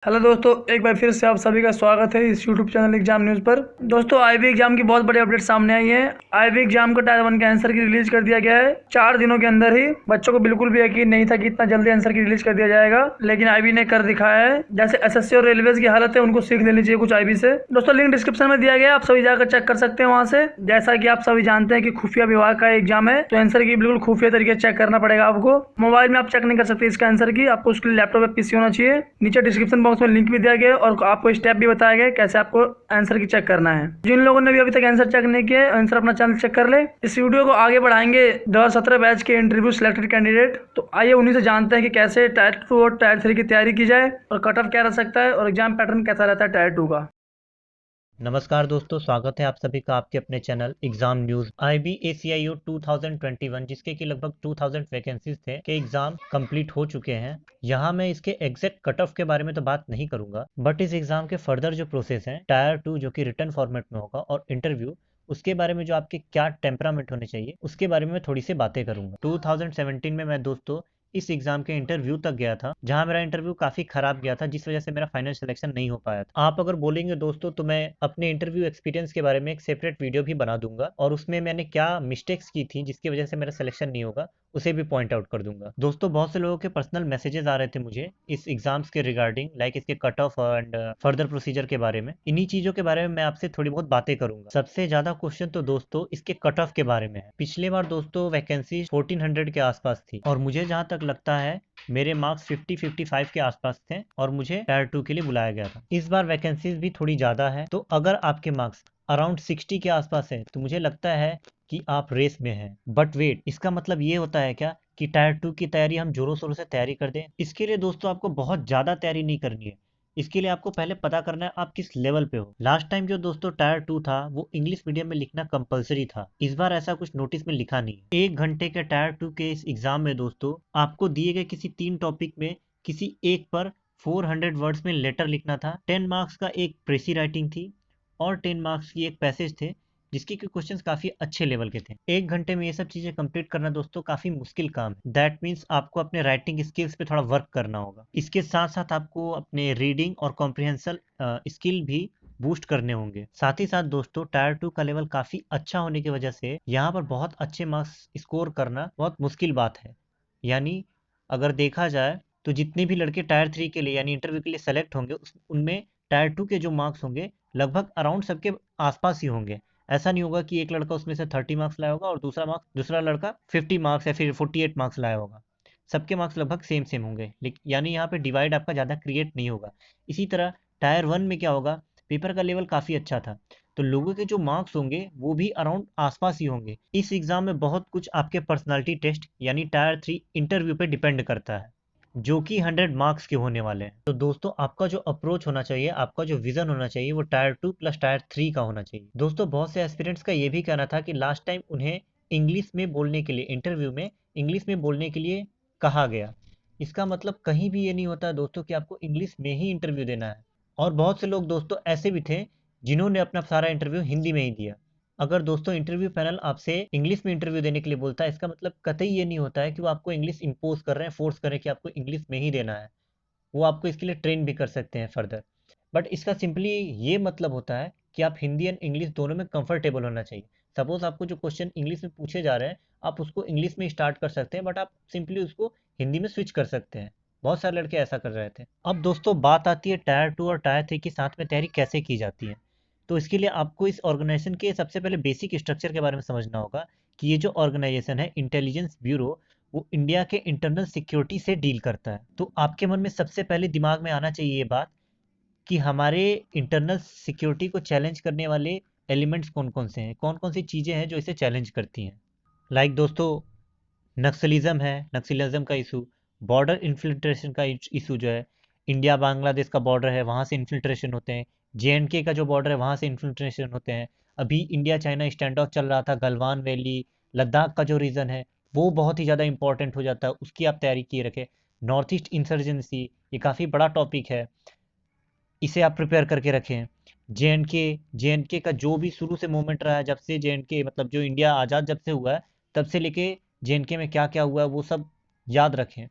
Hello दोस्तों, एक बार फिर से आप सभी का स्वागत है इस यूट्यूब चैनल एग्जाम न्यूज़ पर। दोस्तों, आईबी एग्जाम की बहुत बड़ी अपडेट सामने आई है। आईबी एग्जाम का टायर 1 के आंसर की रिलीज कर दिया गया है 4 दिनों के अंदर ही। बच्चों को बिल्कुल भी यकीन नहीं था कि इतना जल्दी आंसर की रिलीज कर दिया जाएगा, लेकिन आईबी ने कर दिखाया है। जैसे एसएससी और रेलवे की हालत है, उनको सीख लेनी चाहिए कुछ आईबी से। दोस्तों, लिंक डिस्क्रिप्शन में दिया गया है, आप सभी जाकर चेक कर सकते हैं वहां से। जैसा कि आप सभी जानते हैं कि खुफिया विभाग का एग्जाम है, तो आंसर की बिल्कुल खुफिया तरीके से चेक करना पड़ेगा आपको। मोबाइल में आप चेक नहीं कर सकते इसका आंसर की, आपको उसके लिए लैपटॉप या पीसी होना चाहिए। नीचे डिस्क्रिप्शन बॉक्स में लिंक भी दिया गया है और आपको स्टेप भी बताया गया है कैसे आपको आंसर की चेक करना है। जिन लोगों ने भी अभी तक आंसर चेक नहीं किया, आंसर अपना चैनल चेक कर ले। इस वीडियो को आगे बढ़ाएंगे 2017 बैच के इंटरव्यू सिलेक्टेड कैंडिडेट। तो आइए उन्हीं से जानते हैं कि कैसे टायर 2 और टायर 3 की तैयारी की जाए और कट ऑफ क्या रह सकता है और एग्जाम पैटर्न कैसा रहता है टायर 2 का। नमस्कार दोस्तों, स्वागत है आप सभी का आपके अपने चैनल एग्जाम न्यूज। IBACIO 2021 जिसके कि लगभग 2000 वैकेंसीज थे के एग्जाम कंप्लीट हो चुके हैं। यहाँ मैं इसके एग्जैक्ट कट ऑफ के बारे में तो बात नहीं करूंगा, बट इस एग्जाम के फर्दर जो प्रोसेस है टायर 2 जो कि रिटन फॉर्मेट में होगा और इंटरव्यू, उसके बारे में जो आपके क्या टेम्परामेंट होने चाहिए उसके बारे में मैं थोड़ी सी बातें करूंगा। 2017 में मैं दोस्तों इस एग्जाम के इंटरव्यू तक गया था, जहां मेरा इंटरव्यू काफी खराब गया था, जिस वजह से मेरा फाइनल सिलेक्शन नहीं हो पाया था। आप अगर बोलेंगे दोस्तों तो मैं अपने इंटरव्यू एक्सपीरियंस के बारे में एक सेपरेट वीडियो भी बना दूंगा और उसमें मैंने क्या मिस्टेक्स की थी जिसकी वजह से मेरा सिलेक्शन नहीं होगा उसे भी पॉइंट आउट कर दूंगा। दोस्तों, बहुत से लोगों के पर्सनल मैसेजेस आ रहे थे मुझे इस एग्जाम्स के रिगार्डिंग, लाइक इसके cut off and further procedure के बारे में। इन्हीं चीजों के बारे में मैं आपसे थोड़ी बहुत बातें करूंगा। सबसे ज्यादा क्वेश्चन तो दोस्तों इसके कट ऑफ के बारे में है। पिछले बार दोस्तों वैकेंसी 1400 के आसपास थी और मुझे जहां तक लगता है मेरे मार्क्स 50-55 के आसपास थे और मुझे टायर 2 के लिए बुलाया गया था। इस बार वैकेंसीज भी थोड़ी ज़्यादा है, तो अगर आपके मार्क्स अराउंड 60 के आसपास है तो मुझे लगता है कि आप रेस में हैं। बट वेट, इसका मतलब ये होता है क्या कि टायर 2 की तैयारी हम जोरों शोरों से तैयारी कर दें? इसके लिए दोस्तों आपको बहुत ज़्यादा तैयारी नहीं करनी है। इसके लिए आपको पहले पता करना है आप किस लेवल पे हो। लास्ट टाइम जो दोस्तों टायर 2 था वो इंग्लिश मीडियम में लिखना कंपलसरी था। इस बार ऐसा कुछ नोटिस में लिखा नहीं है। 1 घंटे के टायर 2 के इस एग्जाम में दोस्तों आपको दिए गए किसी 3 टॉपिक में किसी एक पर 400 वर्ड्स में लेटर लिखना था। 10 मार्क्स का एक प्रेसी राइटिंग थी और 10 मार्क्स की एक पैसेज थे, जिसके के क्वेश्चंस काफी अच्छे लेवल के थे। 1 घंटे में ये सब चीजें कंप्लीट करना दोस्तों काफी मुश्किल काम है। दैट मीन्स आपको अपने राइटिंग स्किल्स पे थोड़ा वर्क करना होगा। इसके साथ साथ आपको अपने रीडिंग और कॉम्प्रिहेंसल स्किल भी बूस्ट करने होंगे। साथ ही साथ दोस्तों टायर 2 का लेवल काफी अच्छा होने की वजह से यहाँ पर बहुत अच्छे मार्क्स स्कोर करना बहुत मुश्किल बात है। यानी अगर देखा जाए तो जितने भी लड़के टायर 3 के लिए यानी इंटरव्यू के लिए सेलेक्ट होंगे उनमें टायर 2 के जो मार्क्स होंगे लगभग अराउंड सबके आसपास ही होंगे। ऐसा नहीं होगा कि एक लड़का उसमें से 30 मार्क्स लाया होगा और दूसरा लड़का 50 मार्क्स या फिर 48 मार्क्स लाया होगा। सबके मार्क्स लगभग सेम सेम होंगे, लेकिन यानी यहाँ पे डिवाइड आपका ज़्यादा क्रिएट नहीं होगा। इसी तरह टायर 1 में क्या होगा, पेपर का लेवल काफ़ी अच्छा था, तो लोगों के जो मार्क्स होंगे वो भी अराउंड आसपास ही होंगे। इस एग्ज़ाम में बहुत कुछ आपके पर्सनालिटी टेस्ट यानी टायर 3 इंटरव्यू पे डिपेंड करता है, जो कि 100 मार्क्स के होने वाले हैं। तो दोस्तों आपका जो अप्रोच होना चाहिए, आपका जो विजन होना चाहिए वो टायर 2 प्लस टायर 3 का होना चाहिए। दोस्तों बहुत से एस्पिरेंट्स का ये भी कहना था कि लास्ट टाइम उन्हें इंग्लिश में बोलने के लिए इंटरव्यू में इंग्लिश में बोलने के लिए कहा गया। इसका मतलब कहीं भी ये नहीं होता दोस्तों कि आपको इंग्लिश में ही इंटरव्यू देना है। और बहुत से लोग दोस्तों ऐसे भी थे जिन्होंने अपना सारा इंटरव्यू हिंदी में ही दिया। अगर दोस्तों इंटरव्यू पैनल आपसे इंग्लिश में इंटरव्यू देने के लिए बोलता है, इसका मतलब कतई ये नहीं होता है कि वो आपको इंग्लिश इम्पोज कर रहे हैं, फोर्स कर रहे हैं कि आपको इंग्लिश में ही देना है। वो आपको इसके लिए ट्रेन भी कर सकते हैं फर्दर। बट इसका सिंपली ये मतलब होता है कि आप हिंदी एंड इंग्लिश दोनों में कंफर्टेबल होना चाहिए। सपोज आपको जो क्वेश्चन इंग्लिश में पूछे जा रहे हैं, आप उसको इंग्लिश में स्टार्ट कर सकते हैं, बट आप सिंपली उसको हिंदी में स्विच कर सकते हैं। बहुत सारे लड़के ऐसा कर रहे थे। अब दोस्तों बात आती है टायर 2 और टायर 3 की साथ में तैयारी कैसे की जाती है। तो इसके लिए आपको इस ऑर्गेनाइजेशन के सबसे पहले बेसिक स्ट्रक्चर के बारे में समझना होगा कि ये जो ऑर्गेनाइजेशन है इंटेलिजेंस ब्यूरो, वो इंडिया के इंटरनल सिक्योरिटी से डील करता है। तो आपके मन में सबसे पहले दिमाग में आना चाहिए ये बात कि हमारे इंटरनल सिक्योरिटी को चैलेंज करने वाले एलिमेंट्स कौन कौन से हैं, कौन कौन सी चीज़ें हैं जो इसे चैलेंज करती हैं। लाइक दोस्तों नक्सलिज्म है, नक्सलिज्म का इशू, बॉर्डर इन्फिल्ट्रेशन का इशू जो है, इंडिया बांग्लादेश का बॉर्डर है वहाँ से इन्फिल्ट्रेशन होते हैं, JNK का जो बॉर्डर है वहाँ से इन्फिल्ट्रेशन होते हैं। अभी इंडिया चाइना स्टैंड ऑफ चल रहा था, गलवान वैली लद्दाख का जो रीजन है वो बहुत ही ज़्यादा इंपॉर्टेंट हो जाता है, उसकी आप तैयारी किए रखें। नॉर्थ ईस्ट इंसर्जेंसी, ये काफ़ी बड़ा टॉपिक है, इसे आप प्रिपेयर करके रखें। जे एंड के का जो भी शुरू से मूवमेंट रहा है, जब से JNK मतलब जो इंडिया आज़ाद जब से हुआ है तब से लेके JNK में क्या क्या हुआ है वो सब याद रखें,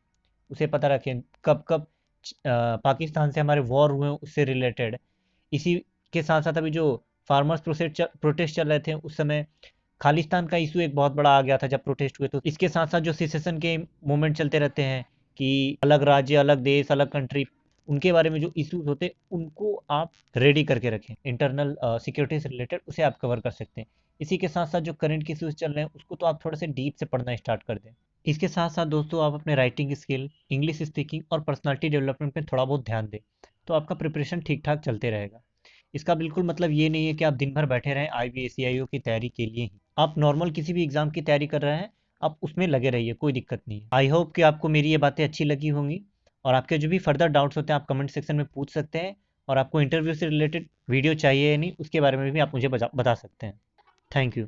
उसे पता रखें। कब कब पाकिस्तान से हमारे वॉर हुए उससे रिलेटेड, इसी के साथ साथ अभी जो फार्मर्स प्रोटेस्ट चल रहे थे उस समय खालिस्तान का इशू एक बहुत बड़ा आ गया था जब प्रोटेस्ट हुए। तो इसके साथ साथ जो सिसेशन के मूवमेंट चलते रहते हैं कि अलग राज्य, अलग देश, अलग कंट्री, उनके बारे में जो इश्यूज होते हैं उनको आप रेडी करके रखें। इंटरनल सिक्योरिटी से रिलेटेड उसे आप कवर कर सकते हैं। इसी के साथ साथ जो करंट के इश्यूज चल रहे हैं उसको तो आप थोड़ा से डीप से पढ़ना स्टार्ट कर दें। इसके साथ साथ दोस्तों आप अपने राइटिंग स्किल, इंग्लिश स्पीकिंग और पर्सनालिटी डेवलपमेंट पे थोड़ा बहुत ध्यान दें, तो आपका प्रिपरेशन ठीक ठाक चलते रहेगा। इसका बिल्कुल मतलब ये नहीं है कि आप दिन भर बैठे रहें IBACIO की तैयारी के लिए ही। आप नॉर्मल किसी भी एग्जाम की तैयारी कर रहे हैं, आप उसमें लगे रहिए, कोई दिक्कत नहीं है। आई होप कि आपको मेरी ये बातें अच्छी लगी होंगी, और आपके जो भी फर्दर डाउट्स होते हैं आप कमेंट सेक्शन में पूछ सकते हैं, और आपको इंटरव्यू से रिलेटेड वीडियो चाहिए या नहीं उसके बारे में भी आप मुझे बता सकते हैं। Thank you.